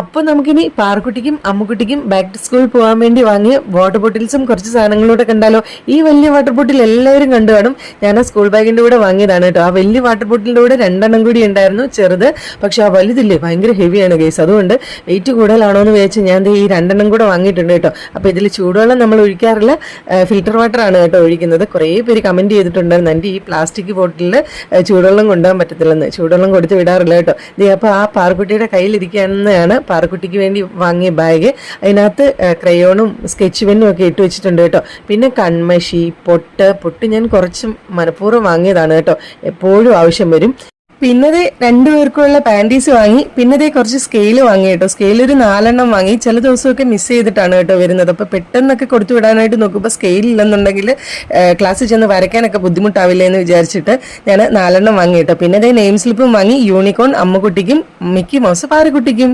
അപ്പോൾ നമുക്കിനി പാറക്കുട്ടിക്കും അമ്മുക്കുട്ടിക്കും back to school പോകാൻ വേണ്ടി വാങ്ങിയ വാട്ടർ ബോട്ടിൽസും കുറച്ച് സാധനങ്ങളൂടെ കണ്ടാലോ. ഈ വലിയ വാട്ടർ ബോട്ടിൽ എല്ലാവരും കണ്ടു കാണും. ഞാൻ ആ സ്കൂൾ ബാഗിൻ്റെ കൂടെ വാങ്ങിയതാണ് കേട്ടോ. ആ വലിയ വാട്ടർ ബോട്ടിലിൻ്റെ കൂടെ 2 കൂടി ഉണ്ടായിരുന്നു, ചെറുത്. പക്ഷെ ആ വലുതില്ലേ ഭയങ്കര ഹെവിയാണ് കേസ്. അതുകൊണ്ട് വെയിറ്റ് കൂടുതലാണോ എന്ന് വിചാരിച്ച് ഞാൻ ഈ 2 കൂടെ വാങ്ങിയിട്ടുണ്ട് കേട്ടോ. അപ്പോൾ ഇതിൽ ചൂടുവെള്ളം നമ്മൾ ഒഴിക്കാറില്ല, ഫിൽറ്റർ വാട്ടർ ആണ് കേട്ടോ ഒഴിക്കുന്നത്. കുറേ പേര് കമൻറ്റ് ചെയ്തിട്ടുണ്ടായിരുന്നു എൻ്റെ ഈ പ്ലാസ്റ്റിക് ബോട്ടിലിൽ ചൂടുവെള്ളം കൊണ്ടുപോകാൻ പറ്റത്തില്ലെന്ന്. ചൂടുവെള്ളം കൊടുത്ത് വിടാറില്ല കേട്ടോ. അപ്പോൾ ആ പാറക്കുട്ടിയുടെ കയ്യിലിരിക്കുകയാണെന്നാണ് പാറക്കുട്ടിക്ക് വേണ്ടി വാങ്ങിയ ബാഗ്. അതിനകത്ത് ക്രയോണും സ്കെച്ച് പെന്നും ഒക്കെ ഇട്ട് വെച്ചിട്ടുണ്ട് കേട്ടോ. പിന്നെ കൺമഷി, പൊട്ട് ഞാൻ കുറച്ച് മനഃപൂർവ്വം വാങ്ങിയതാണ് കേട്ടോ, എപ്പോഴും ആവശ്യം വരും. പിന്നതേ 2 പേർക്കുള്ള പാൻറ്റീസ് വാങ്ങി. പിന്നതേ കുറച്ച് സ്കെയില് വാങ്ങി കേട്ടോ. സ്കെയിൽ ഒരു 4 വാങ്ങി. ചില ദിവസമൊക്കെ മിസ് ചെയ്തിട്ടാണ് കേട്ടോ വരുന്നത്. അപ്പോൾ പെട്ടെന്നൊക്കെ കൊടുത്തു വിടാനായിട്ട് നോക്കുമ്പോൾ സ്കെയിൽ ഇല്ലെന്നുണ്ടെങ്കിൽ ക്ലാസ്സിൽ ചെന്ന് വരയ്ക്കാനൊക്കെ ബുദ്ധിമുട്ടാവില്ലേ എന്ന് വിചാരിച്ചിട്ട് ഞാൻ 4 വാങ്ങി കേട്ടോ. പിന്നതേ നെയിം സ്ലിപ്പും വാങ്ങി. യൂണിക്കോൺ അമ്മുക്കുട്ടിക്കും, മിക്കി മൗസ് പാറക്കുട്ടിക്കും.